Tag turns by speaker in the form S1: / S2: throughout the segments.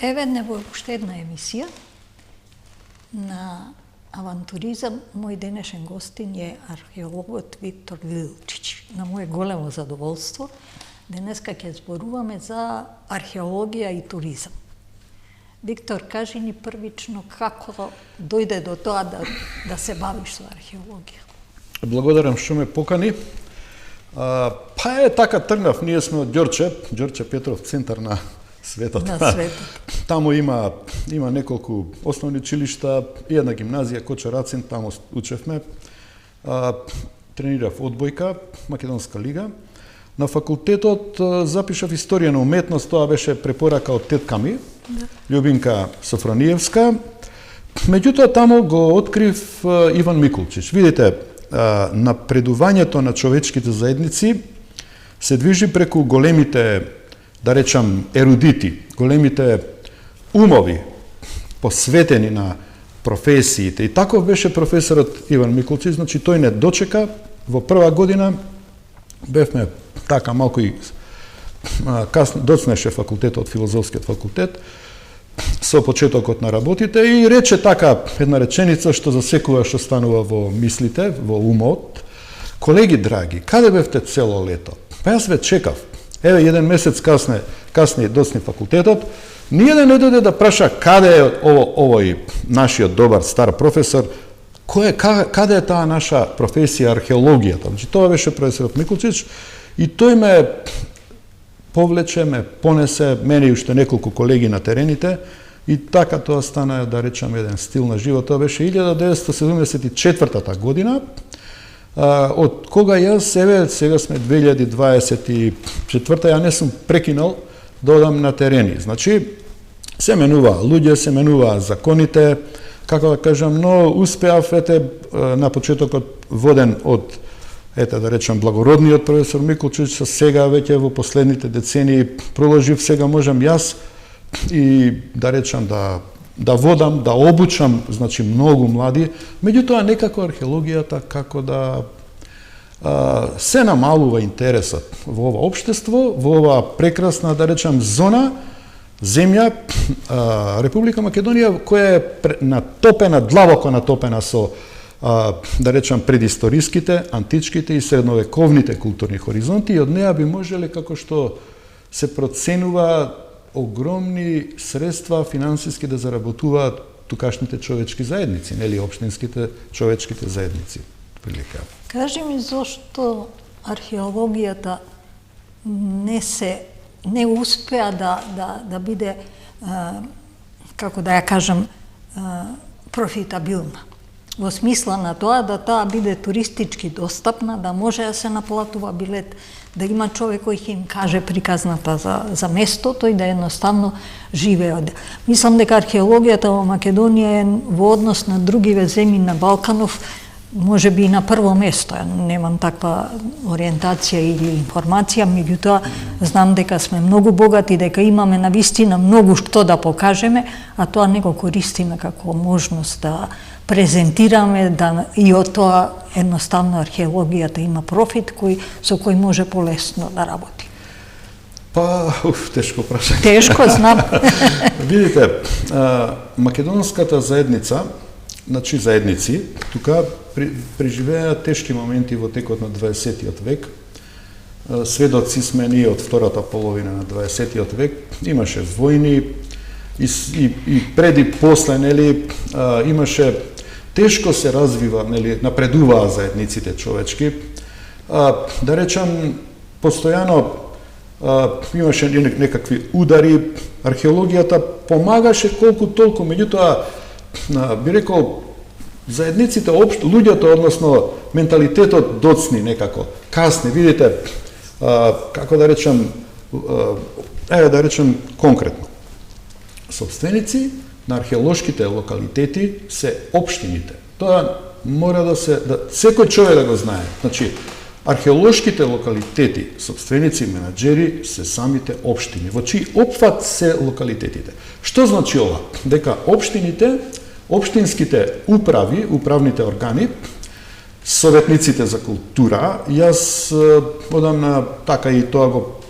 S1: Еве во уште една емисија на авантуризам. Мој денешен гостин е археологот Виктор Вилчич. На моје големо задоволство денеска ќе зборуваме за археологија и туризам. Виктор, кажи ни првично како дојде до тоа да се бавиш со археологија.
S2: Благодарам што ме покани. Па е така тргнав, ние сме од Ѓорче Петров, центар на светот.
S1: На светот.
S2: Таму има неколку основни училишта и една гимназија Кочо Рацин, таму учевме. Тренирав одбојка, Македонска лига. На факултетот запишав историја на уметност, тоа беше препорака од тетка ми, Љубинка Софрониевска. Меѓутоа таму го открив Иван Микулчич. Видите, напредувањето на човечките заедници се движи преку големите, да речам, ерудити, големите умови, посветени на професиите. И таков беше професорот Иван Микулчич, значи тој не дочека. Во прва година бевме така малку и касно доцнеше факултетот, филозофскиот факултет, со почетокот на работите и рече така една реченица што засекува што станува во мислите, во умот. Колеги драги, каде бевте цело лето? Па јас ве чекав. Еве еден месец касне доцни факултетот, ниједен не дојде да праша каде е овој нашиот добар стар професор, каде е таа наша професија археологијата. Значи тоа беше професорот Микулчич и тој ме повлече, ме понесе, мене и уште неколку колеги на терените и така тоа стана, да речам, еден стил на живот. Тоа беше 1974 година, од кога јас, еве, сега сме 2024, ја не сум прекинал да одам на терени. Значи, се менува луѓе, се менува законите, како да кажам, но успеав, на почетокот воден од да речам, благородниот професор Микулчич, сега веќе во последните децении проложив, сега можам јас и да речам да водам, да обучам, значи многу млади, меѓутоа некако археологијата како да се намалува интересот во ова општество, во ова прекрасна, да речам, зона, земја, Република Македонија, која е натопена, длабоко натопена со да речам предисториските, античките и средновековните културни хоризонти и од неа би можеле, како што се проценува, огромни средства финансиски да заработуваат тукашните човечки заедници, нели општинските човечките заедници. Прилика.
S1: Кажи ми зошто археологијата не успеа да биде, како да ја кажам, профитабилна. Во смисла на тоа да таа биде туристички достапна, да може да се наплатува билет, да има човек кој ќе им каже приказната за местото и да едноставно живеат. Мислам дека археологијата во Македонија е во однос на другиве земји на Балканов може би и на прво место. Немам таква ориентација или информација, меѓутоа знам дека сме многу богати, дека имаме навистина многу што да покажеме, а тоа не го користиме како можност да презентираме, и од тоа едноставно археологијата има профит со кој може полесно да работи.
S2: Па, тешко прашање.
S1: Тешко, знам.
S2: Видите, македонската заедница, значи заедници, тука преживеа тешки моменти во текот на 20-тиот век. Сведоци сме ние од втората половина на 20-тиот век. Имаше војни и преди после, нели, имаше тешко се развива, нели, напредуваа заедниците човечки. Да речам, постојано имаше некакви удари, археологијата помагаше колку толку, меѓутоа би рекол заедниците, луѓето, односно менталитетот доцни некако, касни, видите, како да речем, да речем конкретно. Собственици на археолошките локалитети се општините. Тоа мора да секој човек да го знае. Значи, археолошките локалитети, собственици, менаџери се самите општини. Во чии опфат се локалитетите. Што значи ова? Дека општините, општинските управи, управните органи, советниците за култура, јас одамна така и тоа го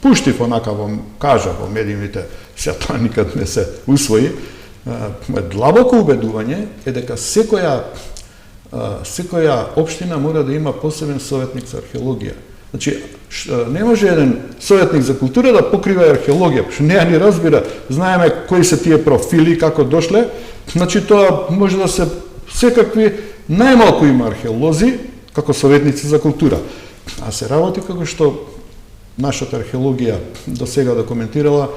S2: пуштив онака кажа во медиумите, сега тоа никад не се усвои. Моје длабоко убедување е дека секоја општина мора да има посебен советник за археологија. Значи, не може еден советник за култура да покрива археологија, што неа ни разбира, знаеме кои се тие профили, како дошле, значи тоа може да се секакви, најмалку има археолози, како советници за култура. А се работи како што нашата археологија до сега документирала,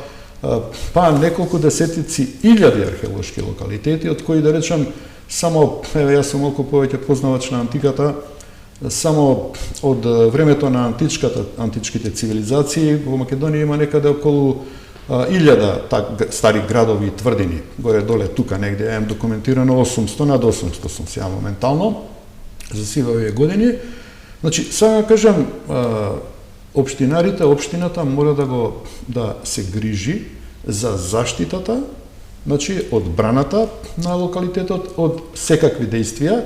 S2: па неколку десетици илјади археолошки локалитети, од кои да речам само, јас сум малку повеќе познавач на антиката, само од времето на античките цивилизации во Македонија има некаде околу 1000 стари градови и тврдини, горе-доле тука негде, имам документирано 800, над 800 сум сега моментално, за сиве овие години. Значи, сега кажам, општината мора да се грижи за заштитата, значи одбраната на локалитетот од секакви дејствија,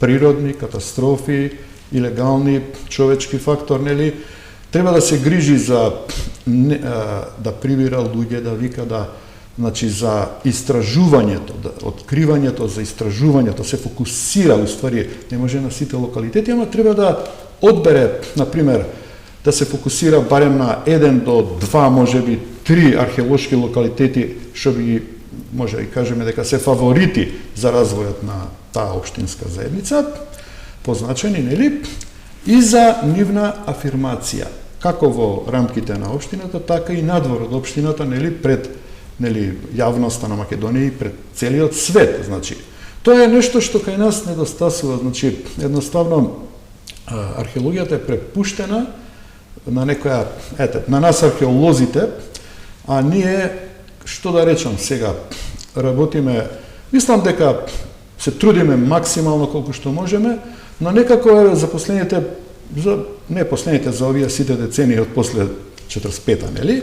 S2: природни, катастрофи, илегални, човечки фактор, нели? Треба да се грижи за да прибира луѓе, да вика значи за истражувањето, откривањето, за истражувањето, се фокусира, уствари, не може на сите локалитети, ама треба да одбере, например, да се фокусира барем на 1 до 2, можеби 3 археолошки локалитети, што би може да кажеме дека се фаворити за развојот на таа општинска заедница, позначени, нели, и за нивна афирмација, како во рамките на општината, така и надвор од општината, нели, пред јавноста на Македонија и пред целиот свет, значи. Тоа е нешто што кај нас недостасува, значи, едноставно археологијата е препуштена на некоја, на нас археолозите, а ние, што да речам сега, работиме, мислам дека се трудиме максимално колку што можеме, но некако за последните, за овие сите децении од после 45-та, нели?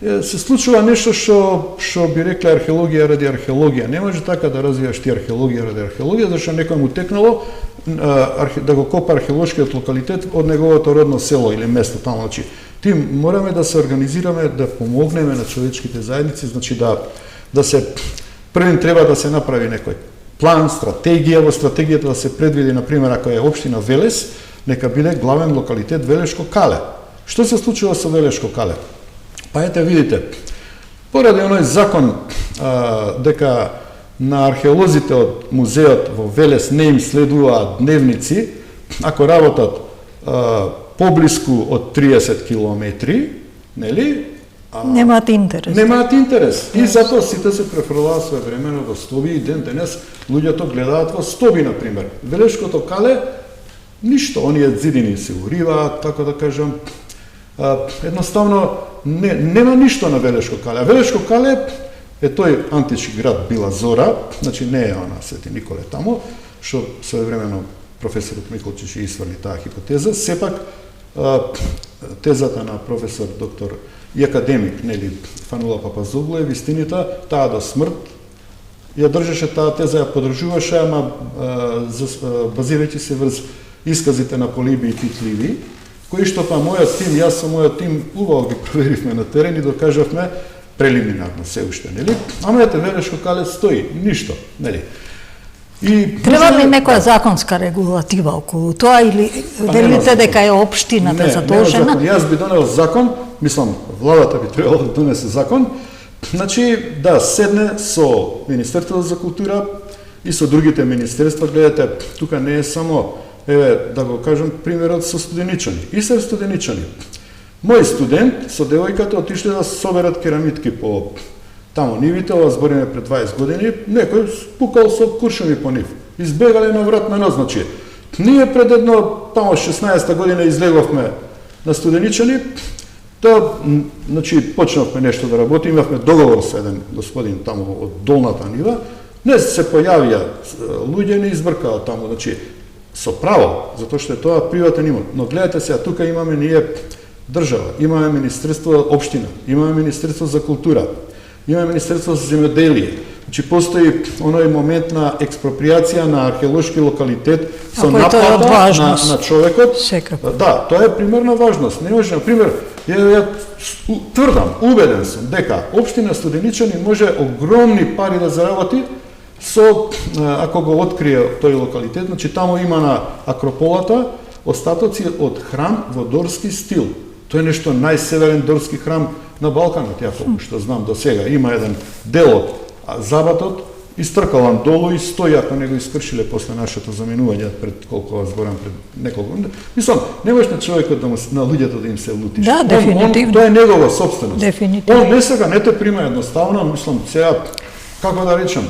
S2: Се случува нешто што би рекле археологија ради археологија. Не може така да развијаш ти археологија ради археологија, зашто некој му текнало да го копа археолошкиот локалитет од неговото родно село или место таму. Значи, ти мораме да се организираме, да помогнеме на човечките заедници, значи да се првин треба да се направи некој план, стратегија, во стратегијата да се предвиди, например, ако е општина Велес, нека биде главен локалитет Велешко Кале. Што се случува со Велешко Кале? Па ете, видите, поради оној закон дека на археолозите од музеот во Велес не им следуваат дневници, ако работат поблиску од 30 километри, нели?
S1: Немаат интерес.
S2: Немаат интерес. И затоа сите се префрлаат своевремено во стоби и ден денес луѓето гледаат во стоби, например. Велешкото Кале, ништо, оние зидини се уриваат, така да кажам, едноставно нема ништо на Велешко Кале. Велешко Кале е тој антички град Била Зора, значи не е она Свети Николе таму, што своевремено професорот Миколчич исфрли таа хипотеза, сепак тезата на професор доктор и академик, нели, Фанула Папазоглу е вистината, таа до смрт ја држеше таа теза, ја подржуваше, ама базирајќи се врз исказите на Полиби и Тит Ливи, кои што па мојот тим, јас со мојот тим убаво ги проверивме на терен и докажавме прелиминарно се уште, нели? Ама ете, Велешко Кале стои, ништо, нели?
S1: Треба ли некоја законска регулатива околу тоа или велите дека е општината задолжена?
S2: Не, јас би донел закон, мислам, владата би требало да донесе закон, значи да седне со Министерството за култура и со другите министерства, гледате, тука не е само, да го кажам, примерот со студеничани. И се студеничани. Мој студент со девојката отишле да соберат керамитки по таму нивите, ова збориме пред 20 години, некој спукал со куршуми по нив. Избегале на врат на нос, значи. Ние пред таму 16-та година излеговме на студеничани, тоа, значи, почнавме нешто да работи, имавме договор со еден господин таму од долната нива, не се појавија луѓе, не избркаа таму, значи, со право, затоа што е тоа приватен имот. Но гледате сега, тука имаме ние држава, имаме Министерство општина, имаме Министерство за култура, имаме Министерство за земјоделие. Значи постои оној момент на експроприација на археолошки локалитет со наплата на човекот.
S1: Секако.
S2: Да, тоа е примерна важност. Не може, например, Ја тврдам, убеден сум дека општина Студеничани може огромни пари да заработи со, ако го открие тој локалитет, значи таму има на Акрополата остатоци од храм во дорски стил. Тоа е нешто најсеверен дорски храм на Балканот, ја колку што знам до сега. Има еден дел од забатот, истркалан долу и стои, ако не го искршиле после нашето заменување пред колку вас зборам пред неколку. Мислам, не можеш на човекот да му, на луѓето да им се лутиш.
S1: Да, дефинитивно.
S2: Тоа е негова собственост.
S1: Дефинитивно.
S2: Он не сега не те прима едноставно, мислам, сега како да речам.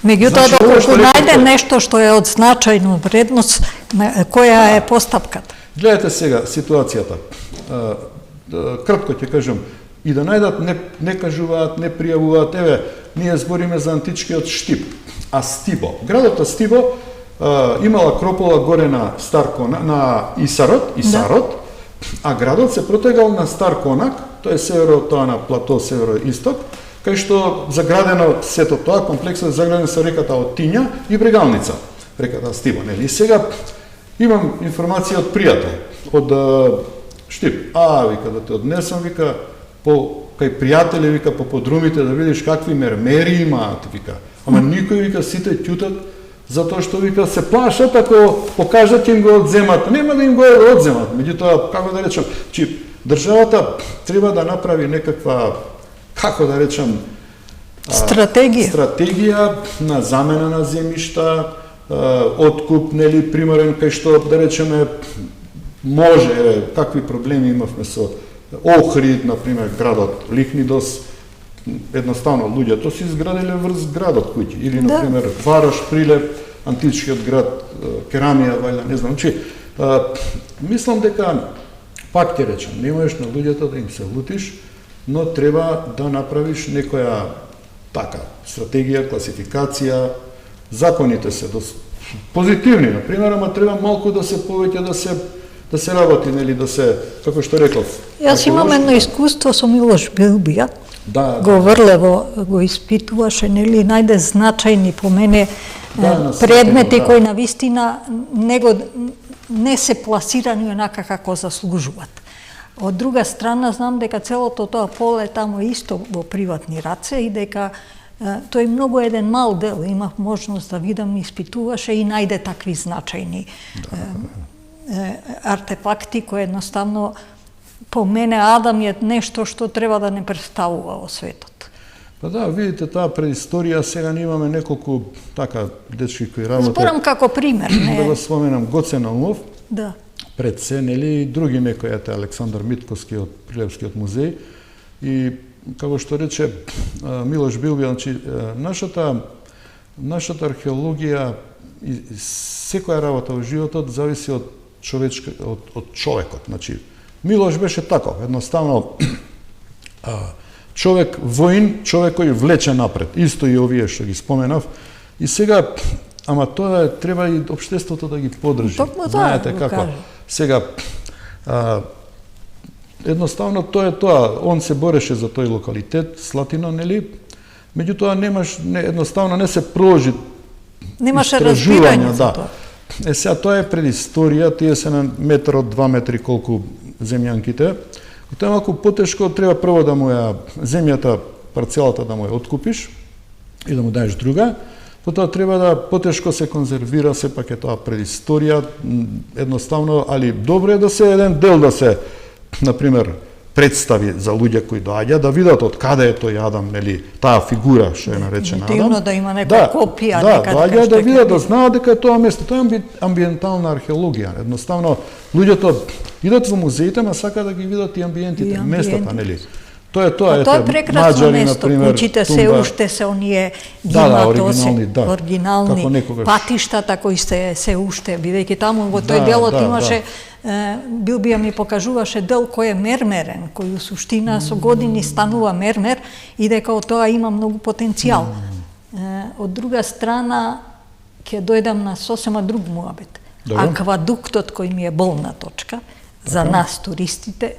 S1: Меѓутоа,
S2: Значи,
S1: доколку најде нешто што е од значајна вредност, која е постапката?
S2: Гледате сега ситуацијата. Кратко ќе кажам, и да најдат, не кажуваат, не пријавуваат. Еве, ние збориме за античкиот Штип, Астибо. Градот Астибо имала Акропола горе на на Исарот, а градот се протегал на Стар Конак, тоа е северо, тоа на плато северо-исток, кај што заградено сето тоа, комплексот е заграден со реката Отиња и Брегалница, реката Астибо, нели? И сега имам информација од пријател, од Штип. Вика, да те однесам, вика, кај пријатели, вика, по подрумите, да видиш какви мермери имаат, вика. Ама никој, вика, сите ќутат, затоа што, вика, се плашат, ако покажат им го одземат. Нема да им го одземат. Меѓутоа, како да речам, че државата треба да направи некаква, како да речам, стратегија на замена на земјишта, откуп, нели, примерен, кај што, да речеме, може, какви проблеми имавме со Охрид, например, градот Лихнидос, едноставно луѓето си изградиле врз градот куќи, или, например, Варош, Прилеп, античкиот град, Керамија, вајда, не знам, че, мислам дека, пак ќе речам, не можеш на луѓето да им се лутиш, но треба да направиш некоја така стратегија, класификација, законите се позитивни, например, ама треба малку да се повеќе да се работи, нели, да се, како што реклав.
S1: Јас имам едно искуство со Милош Билбија.
S2: Да.
S1: Го врлево го испитуваше, нели, најде значајни по мене предмети кои на вистина не се пласирани онака како заслужуваат. Од друга страна, знам дека целото тоа поле тамо исто во приватни раце и дека тој многу еден мал дел, имав можност да видам, испитуваше и најде такви значајни артефакти кои едноставно по мене Адам е нешто што треба да не представува во светот.
S2: Па да, видите таа предисторија, сега имаме неколку така дечки кои работат.
S1: Зборам како пример, не.
S2: Да го споменам Гоце Наумов.
S1: Да.
S2: Пред се, нели, и други некои, ете Александар Митковски од Прилепскиот музеј. И како што рече Милош Билбија, значи нашата археологија и секоја работа во животот зависи од човекот. Значи, Милош беше таков, едноставно човек воин, човек кој влече напред. Исто и овие што ги споменав. И сега, ама тоа треба и општеството да ги поддржи. Знаете како. Сега, едноставно тоа е тоа. Он се бореше за тој локалитет, Слатина, нели? Меѓутоа едноставно не се проложи.
S1: Немаше разбирање за тоа.
S2: Сега тоа е предисторија, тие се на метар од 2 метри колку земјанките. И тоа е малку потешко, треба прво да му ја земјата, парцелата да му ја откупиш и да му даеш друга. Потоа треба да потешко се конзервира, сепак е тоа предисторија, едноставно, али добро е да се еден дел да се, например, представи за луѓе кои доаѓа, да видат од каде е тој Адам, нели, таа фигура што е наречена Адам.
S1: Дивно да има некоја копија,
S2: доаѓа да видат, да знаат дека е тоа место. Тоа е амбиентална археологија. Едноставно, луѓето идат во музеите, ма сака да ги видат и амбиентите, местата, нели. Тоа
S1: е прекрасно место, куќите се уште се оние оригинални патиштата кои се уште, бидејќи таму во тој делот имаше, Билбија ми покажуваше дел кој е мермерен, кој у суштина со години станува мермер и дека од тоа има многу потенцијал. Од друга страна, ќе дојдам на сосема друг муабет. Аквадуктот кој ми е болна точка за нас туристите,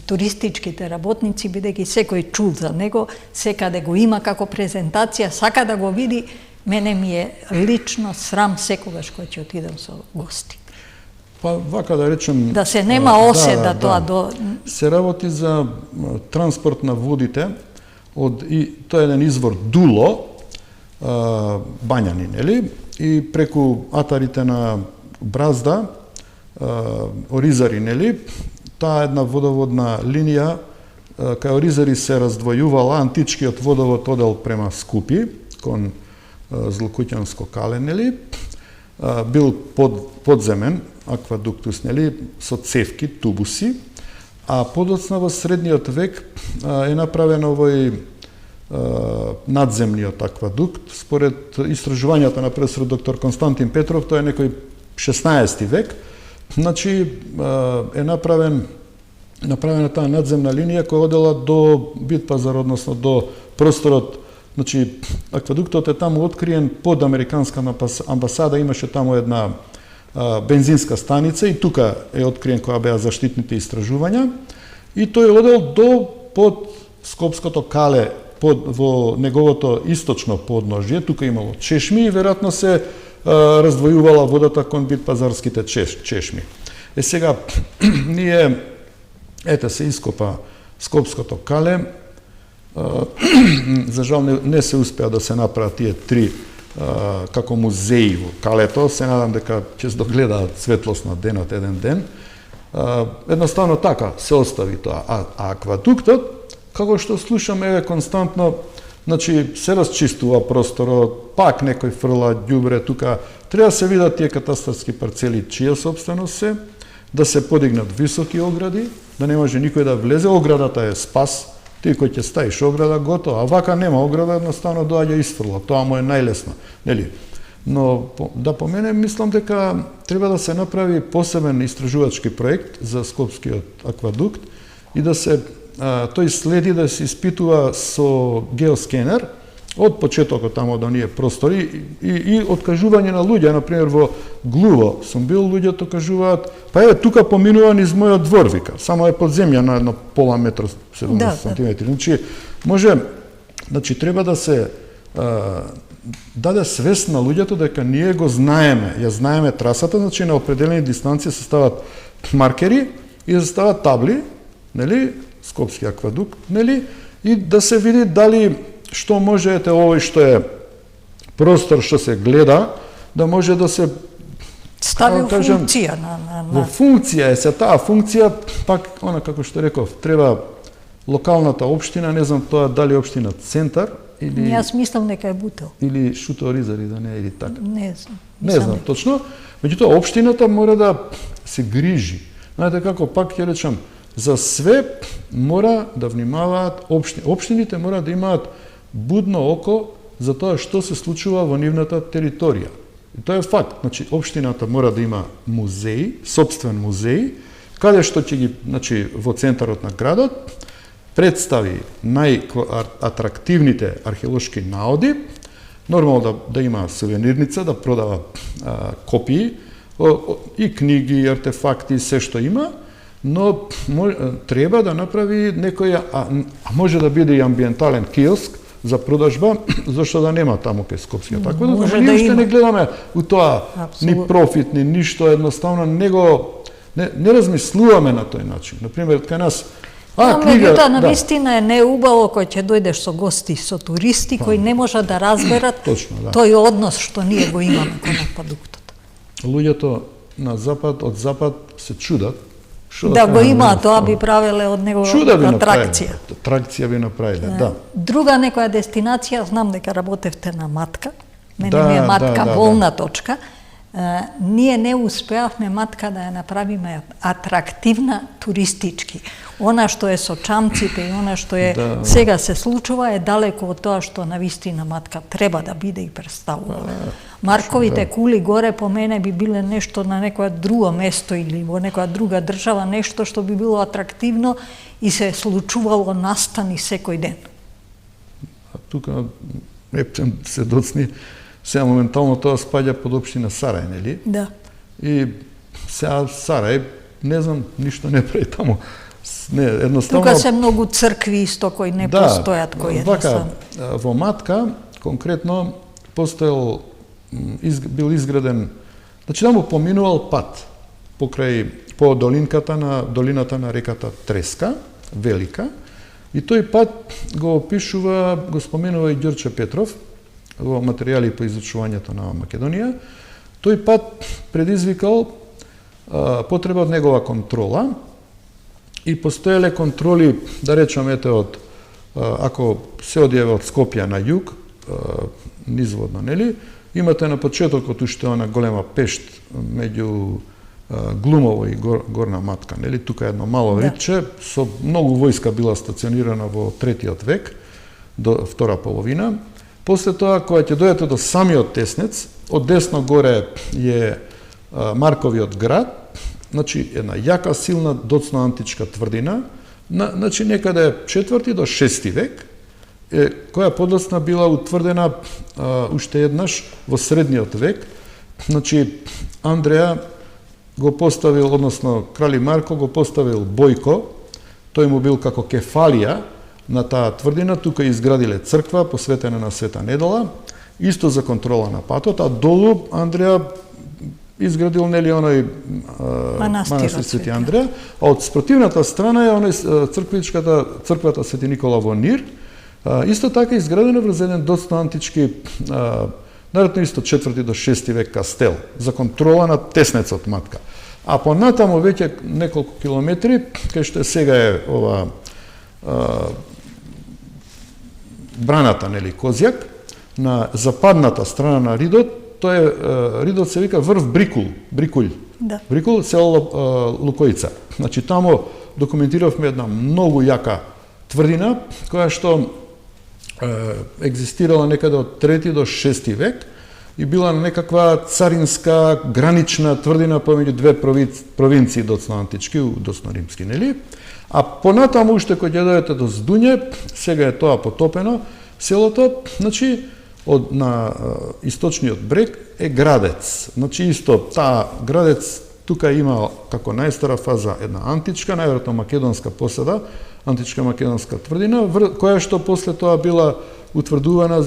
S1: туристичките работници, бидејќи секој чул за него, секаде го има како презентација, сака да го види, мене ми е лично срам секогаш кој ќе отидам со гости.
S2: Па вака да речем...
S1: Да се нема осе да тоа до...
S2: Се работи за транспорт на водите, и тоа е еден извор Дуло, Бањани, нели? И преку атарите на Бразда, Оризари, нели? Таа една водоводна линија, кај Оризари се раздвојувала античкиот водовод одел према Скупи, кон Злокуќанско кале, нели? Бил подземен аквадуктус, нели? Со цевки, тубуси, а подоцна во средниот век е направен овој надземниот аквадукт. Според истражувањата на професор доктор Константин Петров, тоа е некој 16 век. Значи е направена таа надземна линија која одела до Битпазар, односно до просторот. Значи аквадуктот е таму откриен под американска амбасада, имаше таму една бензинска станица и тука е откриен која беа заштитните истражувања и тој одел до под Скопското кале, во неговото источно подножје, тука имало чешми и веројатно се раздвојувала водата кон Битпазарските чешми. Сега ние се ископа Скопското кале. За жал не се успеа да се направат тие три како музеи во калето. Се надам дека ќе се догледаат светлост на денот еден ден. Едноставно така се остави тоа. А аквадуктот, како што слушаме константно, значи се расчистува просторот, пак некој фрла ѓубре тука. Треба да се видат тие катастарски парцели чија собственост се, да се подигнат високи огради, да не може никој да влезе. Оградата е спас. Ти кој ќе ставиш ограда, готово. А вака нема ограда, едноставно доаѓа истрла. Тоа му е најлесно, нели? Но да поменем, мислам дека треба да се направи посебен истражувачки проект за Скопскиот аквадукт и да се тој следи да се испитува со геоскенер од почетокот тамо до оние простори и откажување на луѓе. Например, во Глуво сум бил, луѓето кажуваат, па еве тука поминува низ мојот двор, вика, само е под земја на едно пола метро 70 сантиметри. Значи треба да се даде свест на луѓето дека ние го знаеме, ја знаеме трасата, значи на определени дистанции се стават маркери и се стават табли, нели, Скопски аквадукт, нели, и да се види дали што можете овој што е простор што се гледа, да може да се
S1: стави во функција
S2: Во функција е се таа функција, пак она како што реков, треба локалната општина, не знам тоа дали општина Центар или
S1: Јас мислам дека е Бутел.
S2: Или Шуто Оризари, да не е или така.
S1: Не знам.
S2: Не знам точно, меѓутоа општината мора да се грижи. Знаете како, пак ќе речам, за све мора да внимаваат општини. Општините мора да имаат будно око за тоа што се случува во нивната територија. И тоа е факт. Значи, општината мора да има музеј, собствен музеј, каде што ќе ги, значи, во центарот на градот, представи најатрактивните археолошки наоди, нормално да има сувенирница, да продава копии, и книги, и артефакти, се што има, но треба да направи некој, а може да биде и амбиентален киоск за продажба, зашто да нема таму кај Скопскиот аквадукт.
S1: Може
S2: ние
S1: да
S2: уште
S1: има.
S2: не гледаме у тоа ни профит, ни ништо, едноставно не размислуваме на тој начин. Например, кај нас
S1: Меѓутоа, навистина е неубаво кој ќе дојдеш со гости, со туристи, кои не можат да разберат тој однос што ние го имаме кон аквадуктот.
S2: Луѓето на запад, од запад се чудат.
S1: Да го има, тоа би правеле од него атракција.
S2: Атракција би направиле, да.
S1: Друга некоја дестинација, знам дека работевте на Матка, мене ми е Матка болна точка. Ние не успеавме Матка да ја направиме атрактивна туристички. Она што е со чамците и она што е сега се случува е далеко од тоа што навистина Матка треба да биде и представува. Марковите кули горе по мене би биле нешто на некоја друго место или во некоја друга држава, нешто што би било атрактивно и се случувало настани секој ден.
S2: А тука Епчен се доцни, сега моментално тоа спаѓа под општина Сарај, нели?
S1: Да.
S2: И сега Сарај, не знам, ништо не прави таму. Не, едноставно...
S1: Тука се многу цркви исто кои не постојат, кои едноставно.
S2: Во Матка, конкретно, бил изграден, значи таму поминувал пат. по долината на реката Треска, велика, и тој пат го опишува, го споменува и Ѓорче Петров во материјали по изучувањето на Македонија. Тој пат предизвикал потреба од негова контрола и постоеле контроли, да речеме, ако се одјава од Скопје на југ, низводно, нели, имате на почетокот уште она голема пешт меѓу Глумово и Горна Матка, нели, тука едно мало ридче, со многу војска била стационирана во 3-тиот век, до втора половина. После тоа, кога ќе дојдете до самиот Теснец, од десно горе е Марковиот град, значи една јака, силна, доцна античка тврдина, значи некаде 4 до 6 век, која подоцна била утврдена уште еднаш во средниот век. Значи, Андреја го поставил, односно крали Марко го поставил Бојко, тој му бил како кефалија на таа тврдина, тука изградиле црква посветена на Света Недела, исто за контрола на патот, а долу Андреја изградил, нели, оној манастир Свети Андреја, а од спротивната страна е оној црквата Свети Никола во Нир, исто така изградена врз еден доцна антички, наредно исто 4 до 6 век кастел, за контрола на Теснецот Матка. А понатамо веќе неколку километри, кај што сега е ова браната, нели, Козјак, на западната страна на Ридот, Ридот се вика врв Брикулј.
S1: Да.
S2: Брикул, село Лукојица. Значи, тамо документиравме една многу јака тврдина, која што екзистирала некаде од 3 до 6 век и била некаква царинска гранична тврдина помеѓу две провинции доцна антички, доцна римски, нели? А понатаму уште кога ќе дојдете до Здуње, сега е тоа потопено, селото, значи, на источниот брег е Градец. Значи, исто, таа Градец тука има како најстара фаза една античка, најверојатно македонска поседа, античка македонска тврдина, која што после тоа била утврдувана,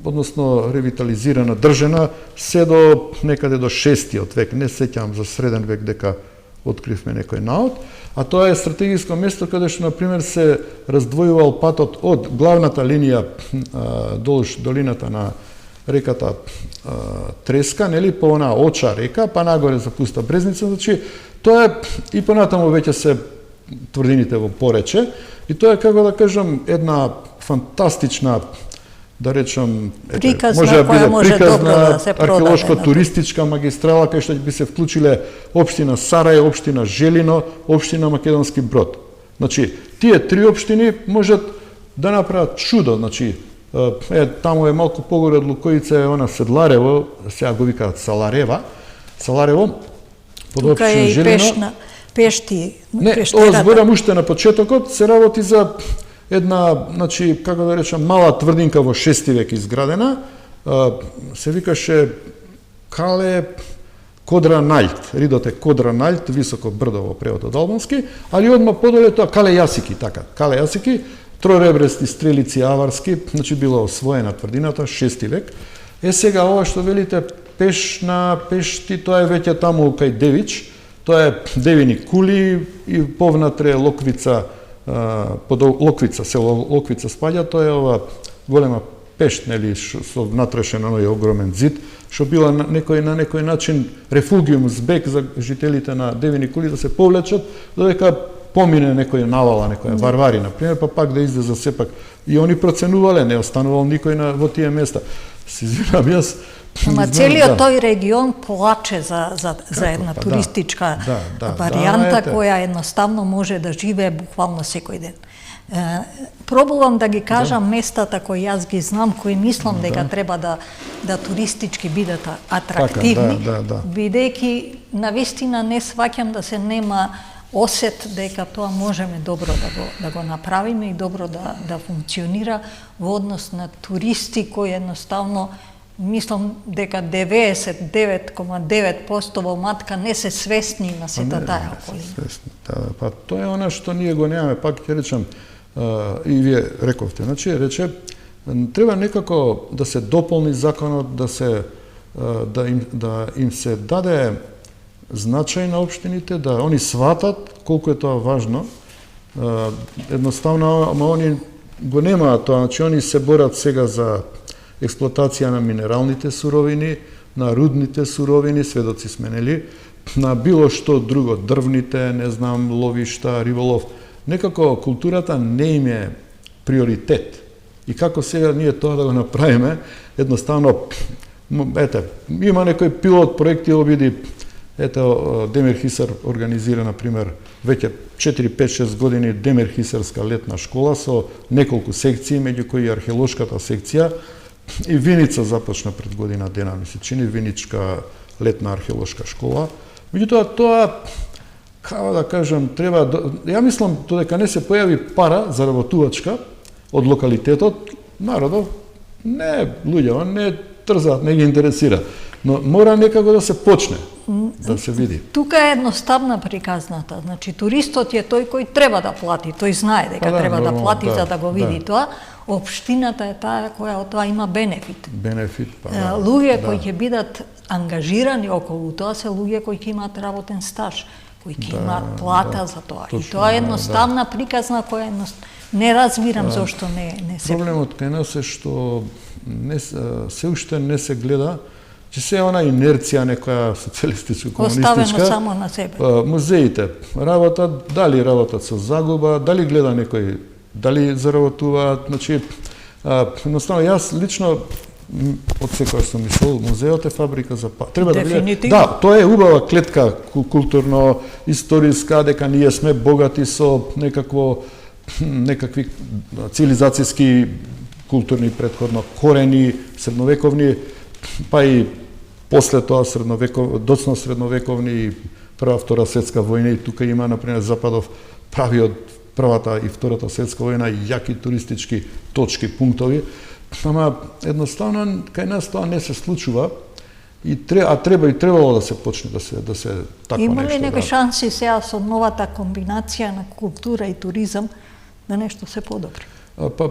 S2: односно ревитализирана, држена, се до некаде до 6-тиот век. Не сеќавам за среден век дека откривме некој наод, а тоа е стратегиско место каде што, например, се раздвојувал патот од главната линија долж долината на реката Треска, нели, по онаа Оча река, па нагоре за Пуста Брезница, значи, тоа е и понатаму веќе се тврдините во Порече, и тоа е, како да кажам, една фантастична, да речам,
S1: приказна, може да се
S2: археолошко-туристичка магистрала, кај што би се вклучиле општина Сарај, општина Желино, општина Македонски Брод. Значи, тие три општини можат да направат чудо, значи, таму е малку погоре од Лукојица е она Седларево, сега го викаат Саларево, под општина Желино. Не, ова зборам уште на почетокот, се работи за една, значи, како да речам, мала тврдинка во 6 век изградена, се викаше Кале Кодранаљт, Ридот е Кодранаљт, високо брдо во превод од албански, али одма подоле тоа Кале Јасики, така, Кале Јасики, троребрести стрелици аварски, значи била освоена тврдината, 6 век. Сега ова што велите пешти, тоа е веќе таму кај Девич, тоа е Девини кули и повнатре Локвица, под Локвица, село Локвица спаѓа, тоа е ова голема пешт, нели, со внатрешен оној огромен зид, што била на некој начин рефугиум, збег за жителите на Девини кули да се повлечат, додека помине некој навала, некоја варвари, например, па пак да излезе сепак. И они проценувале, не останувал никој во тие места. Се извинам, јас
S1: Ама целиот тој регион плаче за една туристичка варијанта која едноставно може да живее буквално секој ден. Пробувам да ги кажам местата кои јас ги знам, кои мислам дека треба да туристички бидат атрактивни, бидејќи навистина не сваќам да се нема осет дека тоа можеме добро да го направиме и добро да функционира во однос на туристи кои едноставно мислам дека 99,9% во Матка не се свесни на сета таа околина.
S2: Па тоа е она што ние го немаме, пак ќе речам, и вие рековте, значи рече треба некако да се дополни законот, да им се даде значај на општините, да они сватат колку е тоа важно. Едноставно, ама они го немаат тоа, значи они се борат сега за експлоатација на минералните суровини, на рудните суровини, сведоци сме, нели, на било што друго, дрвните, не знам, ловишта, риболов. Некако културата не им е приоритет. И како сега ние тоа да го направиме, едноставно, ете, има некој пилот проекти обиди, ето, Демир Хисар организира, например, веќе 4-5-6 години Демир Хисарска летна школа со неколку секции, меѓу кои археолошката секција, и Виница започна пред година дена, ми се чини, Виничка летна археолошка школа. Меѓутоа, тоа, како да кажам, треба, ја мислам, додека не се појави пара заработувачка од локалитетот, народот не луѓе, не трзаат, не ги интересира. Но мора некако да се почне, да се види.
S1: Тука е едноставна приказната. Значи, туристот е тој кој треба да плати, тој знае дека треба да плати за да го види тоа. Општината е таа која од тоа има бенефит.
S2: Бенефит, па
S1: луѓе кои ќе бидат ангажирани околу тоа се луѓе кои ќе имаат работен стаж, кои ќе имаат плата за тоа. И тоа е едноставна приказна која не разбирам зошто не се.
S2: Проблемот кај нас е што се уште не се гледа, че се она инерција некоја социјалистичко-комунистичка.
S1: Оставено само на себе.
S2: Музеите работат, дали работат со загуба, дали гледа некој, дали заработуваат, значи, едноставно, јас лично, од секој сум мислел, музеот е фабрика за па. Треба да биде. Да, тоа е убава клетка културно, историска, дека ние сме богати со некакви цивилизацијски културни претходно корени, средновековни, па и после тоа доцна средновековни и Прва, Втора светска војна, и тука има, например, Западов прави од Првата и Втората светска војна јаки туристички точки, пунктови, ама едноставно кај нас тоа не се случува, а требало да се почне да се такво нешто.
S1: Има ли некои шанси сега со новата комбинација на култура и туризам да нешто се подобри?
S2: Па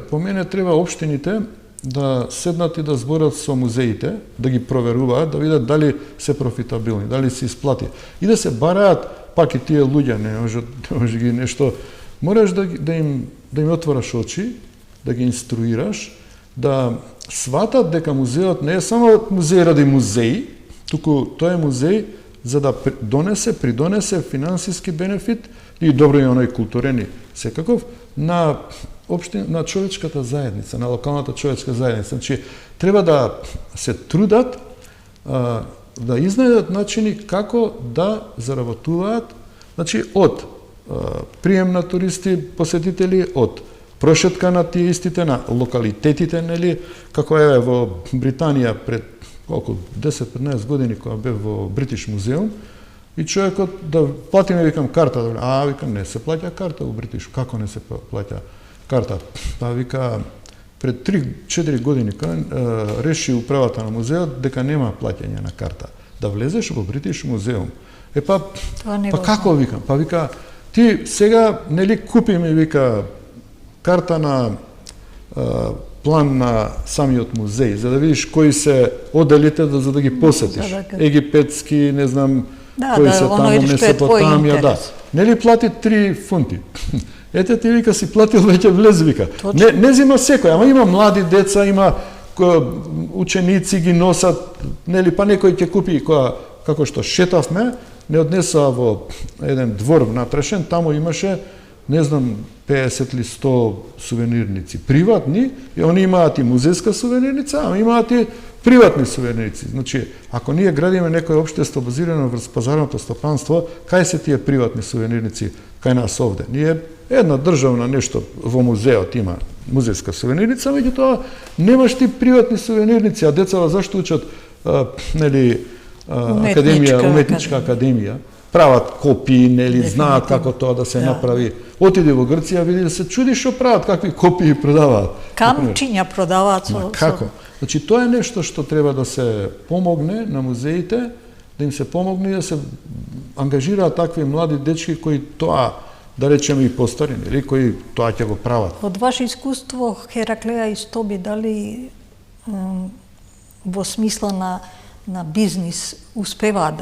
S2: по мене треба општините да седнат и да зборат со музеите, да ги проверуваат, да видат дали се профитабилни, дали се исплати. И да се бараат, пак и тие луѓе, не може ги нешто, мораш да им отвораш очи, да ги инструираш, да сватат дека музеот не е само музеј ради музеј, туку тоа е музеј за да придонесе финансиски бенефит и добро и оној културени секаков на човечката заедница, на локалната човечка заедница. Значи, треба да се трудат да изнајдат начини како да заработуваат, значи, од прием на туристи, посетители, од прошетка на тие истите, на локалитетите, нели, како е во Британија пред колку 10-15 години кога бев во Бритиш музеум, и човекот да платиме, викам, карта, викам, не се плаќа карта во Бритиш, како не се плаќа карта? Па вика, пред 3-4 години реши управата на музеот дека нема плаќање на карта. Да влезеш во Бритиш музеум. Па како, викам? Па вика, ти сега, нели, купи ми, вика, карта на план на самиот музеј, за да видиш кои се оделите, за да ги посетиш. Египетски, не знам, кои се таму, Месопотамија, да. Нели плати 3 фунти. Ете ти, вика, си платил, веќе влез, вика. Не зима секој, ама има млади деца, има ученици ги носат, нели, па некој ќе купи, како што шетавме, не однесаа во еден двор внатрешен, таму имаше, не знам, 50 или 100 сувенирници приватни, и они имаат и музејска сувенирница, а имаат и приватни сувенирници. Значи, ако ние градиме некој општество базирано врз пазарното стопанство, кај се тие приватни сувенирници кај нас овде? Ние една државна нешто во музеот има музејска сувенирница, меѓутоа немаш ти приватни сувенирници, а децата зашто учат нели уметничка академија, прават копии, нели, знаат како тоа да се направи. Отиде во Грција, види да се чуди што прават, какви копии продаваат.
S1: Камчиња продаваат со...
S2: Како? Значи, тоа е нешто што треба да се помогне на музеите, да им се помогне да се ангажираат такви млади дечки кои тоа, да речеме и постари, нели, кои тоа ќе го прават.
S1: Од ваше искуство, Хераклеја и Стоби, дали во смисла на на бизнис успева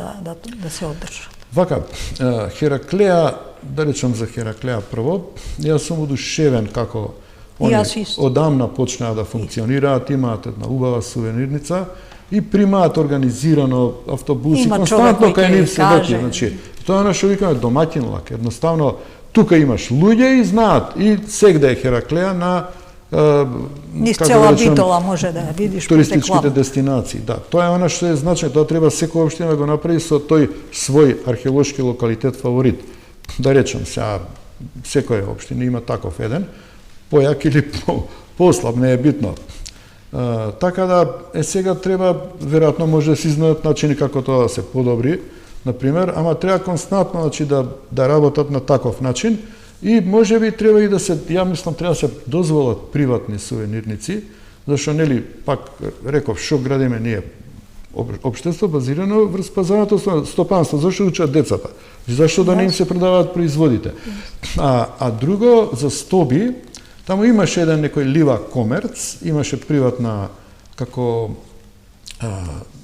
S1: да се одржа.
S2: Вака, Хераклеја, да речам за Хераклеја прво, јас сум одушевен како они одамна почнаа да функционираат, имаат една убава сувенирница и примаат организирано автобуси, константно кај нив се доки. Значи, тоа е што викаме домаќин лак. Едноставно, тука имаш луѓе и знаат, и сегде е Хераклеја на
S1: низ цела Битола може да ја видиш
S2: туристичките дестинации. Да, тоа е она што е значено, тоа треба секоја општина да го направи со тој свој археолошки локалитет фаворит. Да речем, сега секоја општина има таков еден, појак или послаб, не е битно. Така да сега треба, веројатно може да се изнајдат начини како тоа да се подобри, например, ама треба константно, значи, да работат на таков начин и може би треба и да се, ја мислам, треба да се дозволат приватни сувенирници, зашто нели пак реков што градиме ние општество базирано врз пазарното стопанство, зашто учат децата, зашто да не им се продаваат производите. А друго за стоби, таму имаше еден некој Лива Комерц, имаше приватна како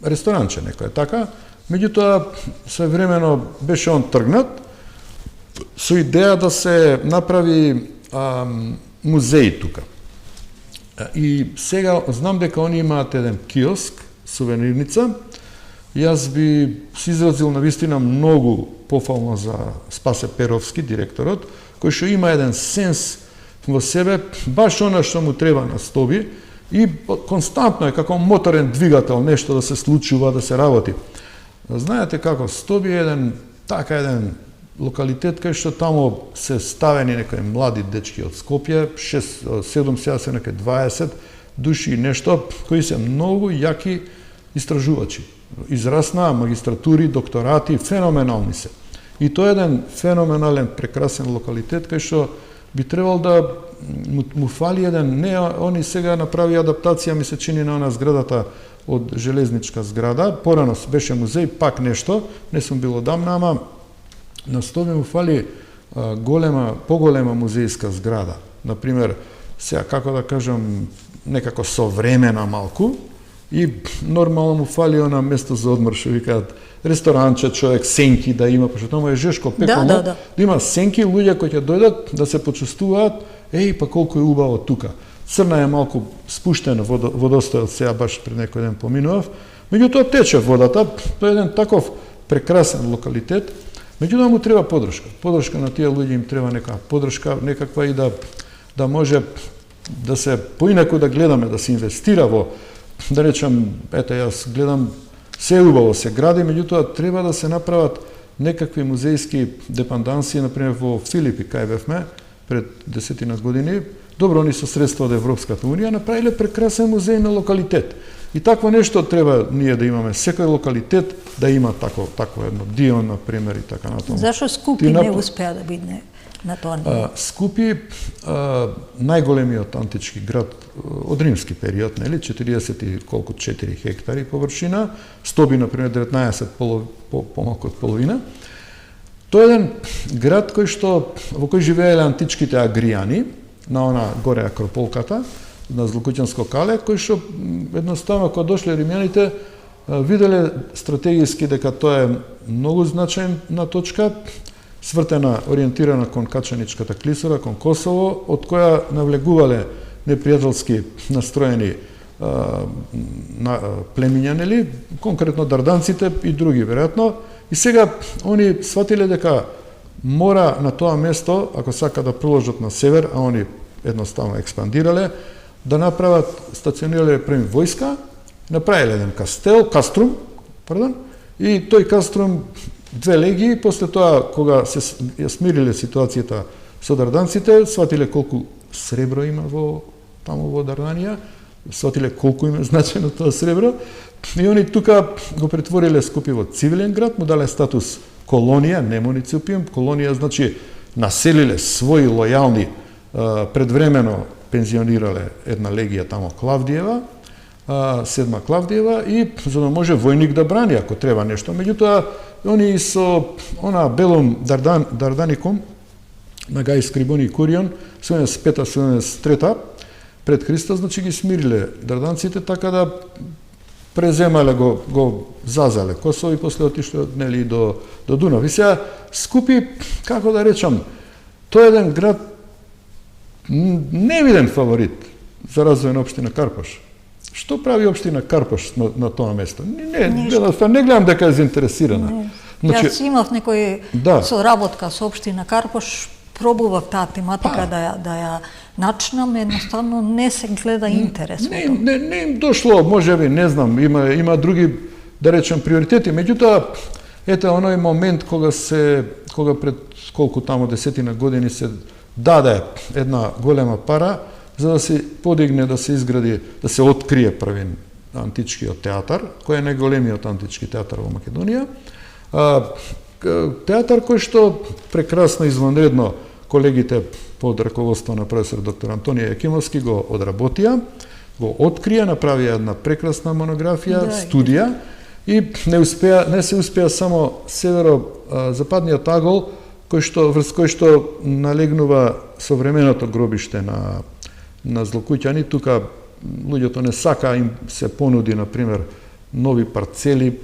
S2: ресторанче некој така, меѓутоа своевремено беше он тргнат со идеја да се направи музеј тука. И сега знам дека они имаат еден киоск, сувенирница. Јас би се изразил навистина многу пофално за Спасе Перовски, директорот, кој што има еден сенс во себе, баш она што му треба на стоби и константно е како моторен двигател, нешто да се случува, да се работи. Знаете како, Стоби е еден локалитет кај што таму се ставени некои млади дечки од Скопје, 6-7, сега се некои 20 души и нешто, кои се многу јаки истражувачи. Израснаа магистратури, докторати, феноменални се. И тоа е еден феноменален, прекрасен локалитет кај што би требал да му фали еден, не, они сега направи адаптација, ми се чини на она зградата од железничка зграда, порано беше музеј, пак нешто, не сум бил одамна, ама на Стоби му фали поголема музејска зграда. Например, сега како да кажам, некако современа малку, и нормално му фали она место за одмор, што викаат ресторанче, човек, сенки да има, пошто тоа е жешко пекално, да има сенки, луѓе кои ќе дојдат да се почувствуваат, па колку е убаво тука. Црна е малку спуштена водостојот, сега баш пред некој ден поминував, меѓутоа тече водата, тоа е еден таков прекрасен локалитет, меѓутоа му треба поддршка. Поддршка на тие луѓе им треба нека поддршка, некаква и да може да се поинаку да гледаме, да се инвестира во, да речам, ете јас гледам се убаво се гради, меѓутоа треба да се направат некакви музејски депендансии, например во Филипи, кај бевме пред 10 години. Добро, они со средства од Европската унија направиле прекрасен музеј на локалитет. И такво нешто треба ние да имаме. Секој локалитет да има такво едно Дион, например, и така натаму.
S1: Зашо Скупи не успеа да биде на тоа ниво?
S2: Скупи, најголемиот антички град од римски период, нели, 4 хектари површина, Стоби, например, 19, помалку од половина. Тоа е еден град во кој живееле античките агријани, на она горе акрополката, на Злокуќанско кале, кои што едноставно кога дошле римјаните виделе стратегиски дека тоа е многу значајна точка, свртена, ориентирана кон Качаничката клисура, кон Косово, од која навлегувале непријателски настроени племиња, нели, конкретно дарданците и други, веројатно. И сега они сватиле дека мора на тоа место, ако сака да продолжат на север, а они едноставно експандирале, да направат, стационирале преми војска, направиле еден каструм, и тој каструм 2 легии, после тоа, кога се смириле ситуацијата со дарданците, сватиле колку сребро има таму во Дарданија, сватиле колку им е значајно тоа сребро, и они тука го претвориле Скопје во цивилен град, му дале статус колонија, не муниципиум, колонија значи населиле своји лојални, предвремено пензионирале една легија тамо Клавдиева, 7 Клавдиева, и за да може војник да брани ако треба нешто. Меѓутоа, они со она Белум Дарданикум, на Гај Скрибони и Курион, 75-73 пред Христа, значи ги смириле дарданците, така да преземале го зазале Косово и после отишле нели до Дунав. И сега Скупи, како да речам, тој е еден град невиден фаворит за развој на општина Карпош. Што прави општина Карпош на тоа место? Не гледам дека е заинтересирана.
S1: Значи, јас имав некој соработка со општина Карпош, пробував таа тематика да ја начнам, едноставно не се гледа интерес.
S2: Не им дошло, можеби, не знам, има други, да речем, приоритети. Меѓутоа, ете оној момент кога пред колку тамо десетина години се даде една голема пара за да се подигне, да се изгради, да се открие први античкиот театар, кој е најголемиот антички театар во Македонија. Театар кој што прекрасно, извънредно колегите под раководство на професор доктор Антонија Јакимовски го одработија, го открија, направија една прекрасна монографија, студија и не се успеа само северо-западниот агол врз кој што налегнува современото гробиште на злокуќани. Тука луѓето не сака, им се понуди, например, нови парцели,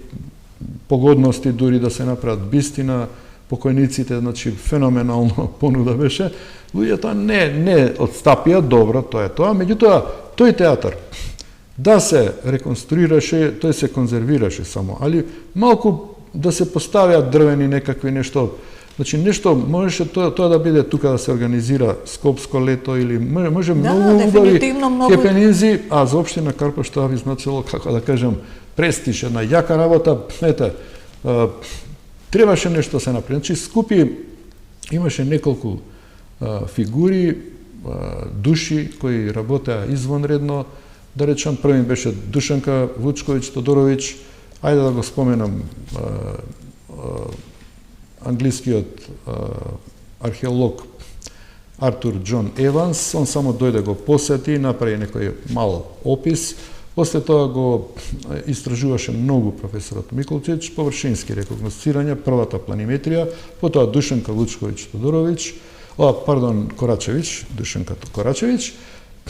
S2: погодности дури да се направат бисти на покојниците, значи феноменално понуда беше. Луѓето не отстапија, добро, тоа е тоа. Меѓутоа, тој театар да се реконструираше, тој се конзервираше само, али малку да се поставиат дрвени некакви нешто. Значи нешто можеше тоа да биде тука да се организира скопско лето или може многу убави хепенинзи, а за општина Карпош тоа би значило, како да кажем, престиж, една јака работа. Ете, требаше нешто се направи. Значи Скупи имаше неколку фигури, души кои работеа извонредно. Да речам, првин беше Душанка Вучковиќ Тодоровиќ, ајде да го споменам англискиот археолог Артур Џон Еванс. Он само дојде го посети, направи некој мал опис. После тоа го истражуваше многу професорот Миколчич, површински рекогносцирање, првата планиметрија, потоа Душанка Вучковиќ Тодоровиќ, Корачевиќ, Душанка Корачевиќ,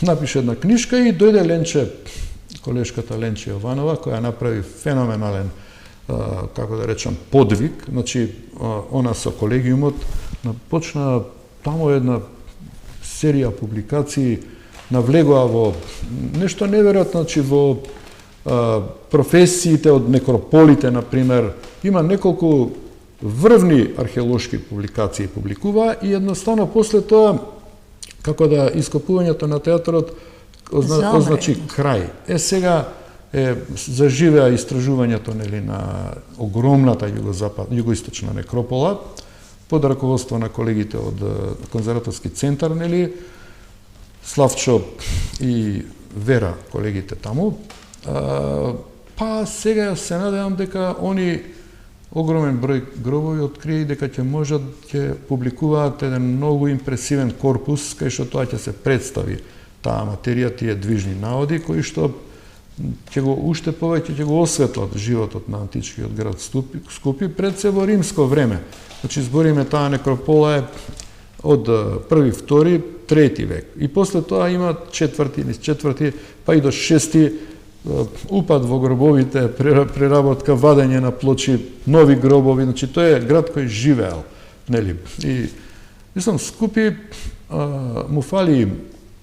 S2: напише една книжка и дојде Ленче, колешката Ленче Јованова, која направи феноменален, како да речам, подвиг. Значи, она со колегиумот почна тамо една серија публикации, навлегоа во нешто неверојатно, значи во професиите од некрополите, например, има неколку врвни археолошки публикации публикува и едноставно после тоа, како да ископувањето на театарот означи крај. Сега заживеа истражувањето на огромната југоисточна некропола под раководство на колегите од конзерваторски центар, Славчо и Вера, колегите таму. Па сега се надевам дека они огромен број гробови открија дека ќе можат ќе публикуваат еден многу импресивен корпус кај што тоа ќе се представи таа материја, тие движни наводи кои што ќе го уште повеќе ќе го осветлат животот на античкиот град Скупи пред се во римско време. Значи збориме таа некропола е од 1, 2, 3 век. И после тоа има 4, па и до 6 упад во гробовите, преработка, вадење на плочи, нови гробови. Значи тој е град кој живеел, нели? И мислам Скупи му фали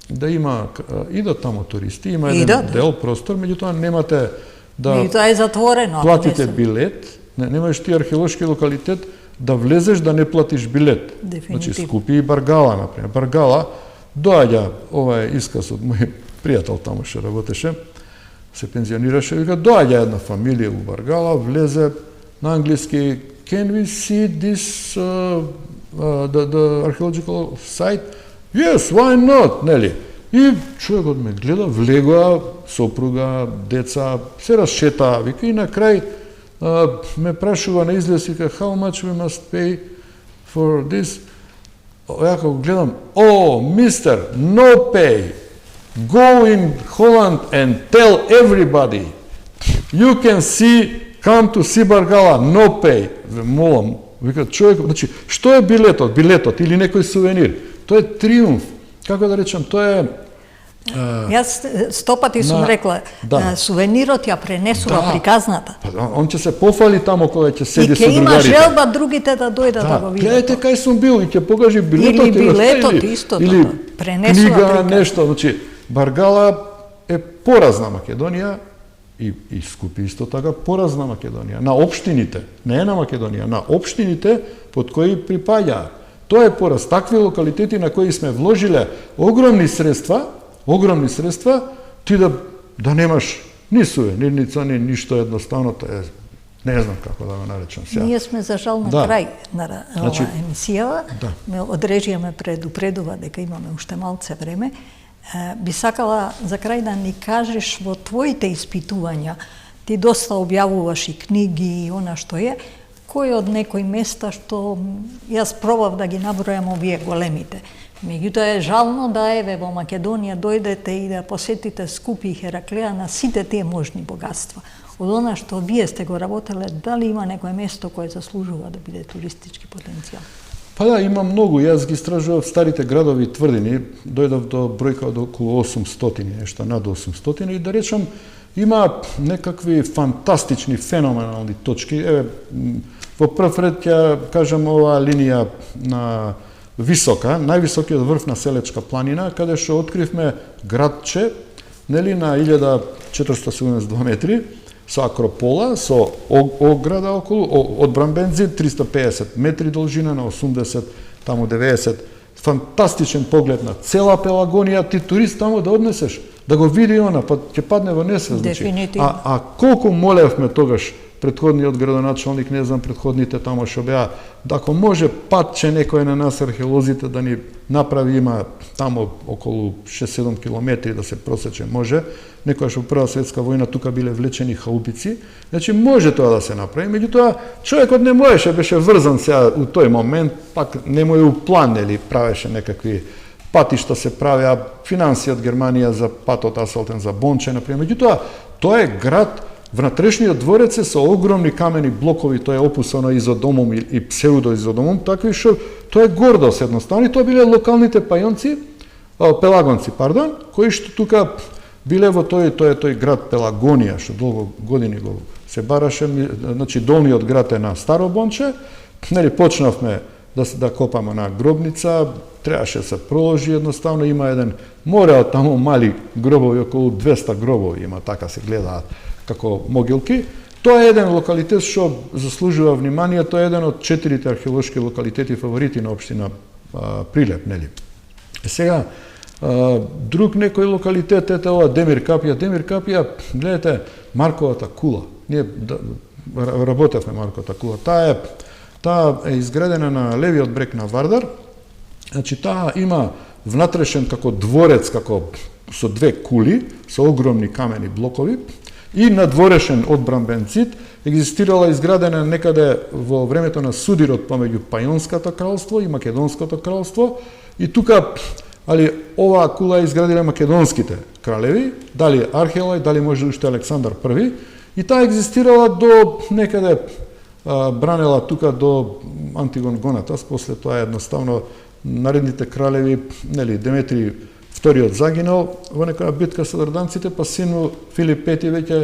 S2: да има идат таму туристи, има еден дел простор, меѓутоа немате да
S1: е затворено,
S2: платите билет, немаш ти археолошки локалитет да влезеш да не платиш билет. Значи Скупи и Баргала, например. Баргала доаѓа, ова е исказ од мој пријател таму што работеше, се пензионираше, вика доаѓа една фамилија у Баргала, влезе на англиски can we see this the archaeological site? Yes, why not, нели? И човекот ме гледа, влегоа, сопруга, деца, се расшетаа, вика и на крај ме прашува на излез, вика how much we must pay for this? Ја како гледам, mister, no pay. Go in Holland and tell everybody. You can come to see Баргала, no pay. Молам, вика човек, значи, што е билетот? Билетот или некој сувенир? Тоа е триумф. Како да речам, тоа е
S1: Јас 100 пати сум рекла, сувенирот ја пренесува приказната.
S2: Он ќе се пофали тамо кога ќе седи со
S1: другарите. И ќе има
S2: другарите.
S1: желба другите да дојдат да го видат.
S2: Гледате кај сум бил и ќе покажи билетот.
S1: Или билетот истото.
S2: Или
S1: пренесува
S2: книга, нешто. Значи, Баргала е поразна Македонија и Скупи исто така поразна Македонија. На општините, не на Македонија, на општините под кои припаѓаат. Тоа е пораз. Такви локалитети на кои сме вложиле огромни средства, ти да немаш ни сувенирница, ни ништо, едноставно, тоа е, не знам како да го наречам сега.
S1: Ние сме за жал на крај на оваа емисија. Ме одрежуваме предупредува дека имаме уште малце време. Би сакала за крај да ни кажеш во твоите испитувања, ти доста објавуваш и книги и она што е, кој од некои места што јас пробав да ги набројам овие големите. Меѓутоа е жално да еве во Македонија дојдете и да посетите Скупи и Хераклеа на сите тие можни богатства. Од она што вие сте го работеле, дали има некое место кое заслужува да биде туристички потенцијал?
S2: Па да, има многу. Јас ги истражував старите градови и тврдини, дојдов до бројка од околу 800, нешто над 800 и да речам, има некакви фантастични, феноменални точки. Еве, во прв ред ќе кажам оваа линија на висока, највисокиот врв на Селечка планина, каде што откривме градче, нели, на 1472 метри, со акропола, со ограда околу, одбранбен зид, 350 метри должина, на 80, таму 90, фантастичен поглед на цела Пелагонија, ти турист таму да однесеш, да го види она, па ќе падне во несвест.
S1: Дефинитивно.
S2: А колку молевме тогаш, предходниот градоначалник, не знам, предходните тамо што беа, да ако може патче некој на нас археолозите да ни направи, има тамо околу 6-7 километри да се просече, може. Некојаш во Прва светска војна тука биле влечени хаупици, значи може тоа да се направи, меѓутоа човекот не можеше, беше врзан сега у тој момент, пак не му е у план, нели, правеше некакви патишта се правеа, финансија од Германија за патот асфалтен за Бонче, например. Меѓутоа, тоа е град, внатрешниот дворец е со огромни камени блокови, тоа е опусано изодомом и псевдоизодомом, такви што тоа е гордост едноставно, и тоа биле локалните пелагонци, кои што тука биле во тој град Пелагонија, што долго години го се бараше, значи долниот град е на Старо Бонче, нели почнавме да копаме на гробница, требаше да се проложи едноставно, има еден море таму мали гробови, околу 200 гробови има, така се гледаат како могилки. Тоа е еден локалитет што заслужува внимание, тоа е еден од 4 археолошки локалитети фаворити на општина Прилеп, нели. Сега, друг некој локалитет е ова Демир Капија, гледате, Марковата кула. Ние работевме Марковата кула. Таа е изградена на левиот брег на Вардар. Значи, таа има внатрешен како дворец, како со две кули, со огромни камени блокови, и надворешен одбранбен зид, екзистирала изградена некаде во времето на судирот помеѓу Пајонското кралство и Македонското кралство, и тука, оваа кула изградиле македонските кралеви, дали Архелај, дали може уште Александар I, и таа екзистирала до некаде, бранела тука до Антигон Гонатас, после тоа едноставно наредните кралеви, нели, Деметри Вториот загинал во некоја битка со дарданците, па сину Филип V веќе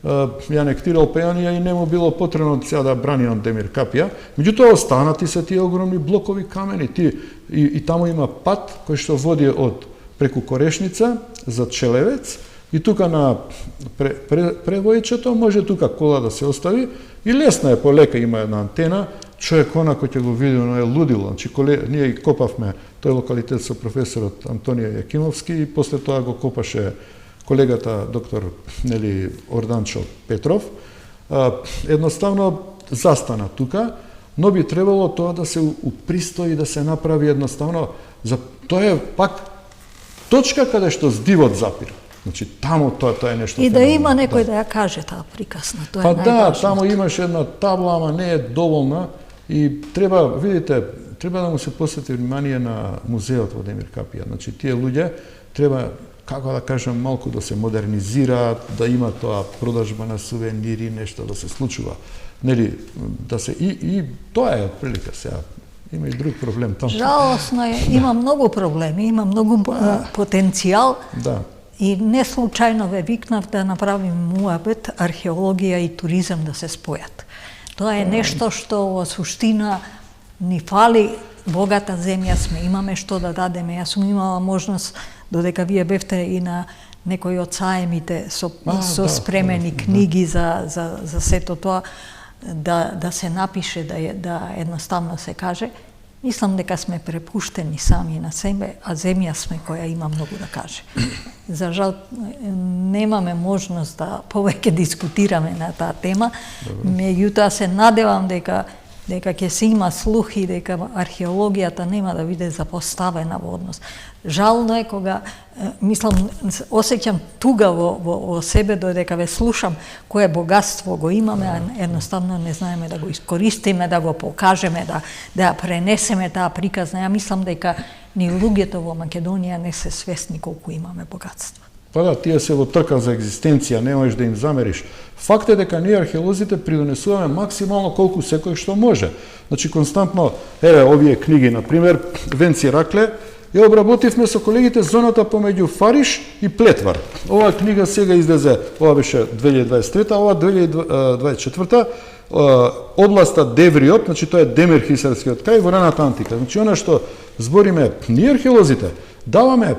S2: ја анектирал Пејанија и не му било потребно сега да брани он Демир Капија. Меѓутоа останати се тие огромни блокови камени, и таму има пат кој што води од преку Корешница за Челевец, и тука на превојчето може тука кола да се остави, и лесна е, полека има една антена, човек онако ќе го види, но е лудило. Значи, ние копавме тој локалитет со професорот Антонија Јакимовски, и после тоа го копаше колегата доктор Орданчо Петров. Едноставно застана тука, но би требало тоа да се упристои, да се направи едноставно. Тоа е пак точка каде што здивот запира. Значи, тамо тоа е нешто.
S1: И да има некој да ја каже таа приказна, тоа е најважното.
S2: Тамо имаше една табла, ама не е доволна, и треба, видите, треба да му се посвети внимание на музеот во Демир Капија. Значи, тие луѓе треба, како да кажам, малку да се модернизираат, да има тоа продажба на сувенири, нешто да се случува. Нели, да се и тоа е отприлика сега. Има и друг проблем там.
S1: Жалостно е, има многу проблеми, има многу потенцијал.
S2: Да.
S1: И не случајно ве викнав да направим муабет, археологија и туризам да се спојат. Тоа е нешто што во суштина ни фали. Богата земја сме, имаме што да дадеме. Јас сум имала можност, додека вие бевте и на некои од саемите со спремени книги за сето тоа, да се напише, да едноставно се каже. Мислам дека сме препуштени сами на себе, а земја сме која има многу да каже. За жал, немаме можност да повеќе дискутираме на таа тема, меѓутоа се надевам дека ќе се има слух и дека археологијата нема да биде запоставена во однос. Жално е кога, мислам, осеќам туга во себе додека ве слушам кое богатство го имаме, а едноставно не знаеме да го искористиме, да го покажеме, да пренесеме таа приказна. Ја мислам дека ни луѓето во Македонија не се свесни колку имаме богатство.
S2: Па да, тие се во трка за екзистенција, не можеш да им замериш. Факт е дека ние археолозите придонесуваме максимално колку секој што може. Значи, константно, овие книги, например, Венци Ракле, ја обработивме со колегите зоната помеѓу Фариш и Плетвар. Оваа книга сега излезе, ова беше 2023, ова 2024, областа Девриот, значи тоа е Демирхисарскиот кај во раната антика. Значи, она што збориме ние археолозите, даваме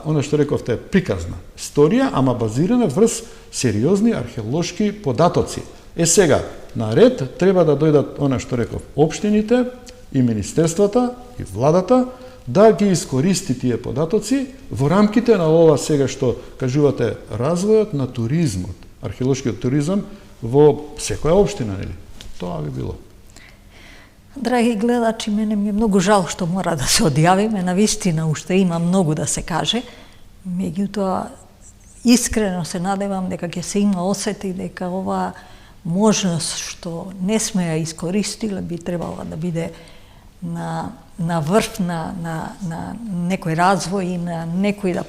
S2: она што рековте, приказна историја, ама базирана врз сериозни археолошки податоци. Сега, на ред треба да дојдат, она што реков, општините и министерствата и владата да ги искористи тие податоци во рамките на ова сега што кажувате развојот на туризмот, археолошкиот туризам во секоја општина, нели? Тоа би било.
S1: Драги гледачи, мене ми е многу жал што мора да се одјавиме, навистина уште има многу да се каже, меѓутоа искрено се надевам дека ќе се има осети дека ова можност што не сме ја искористиле би требала да биде на врв на некој развој и на некој да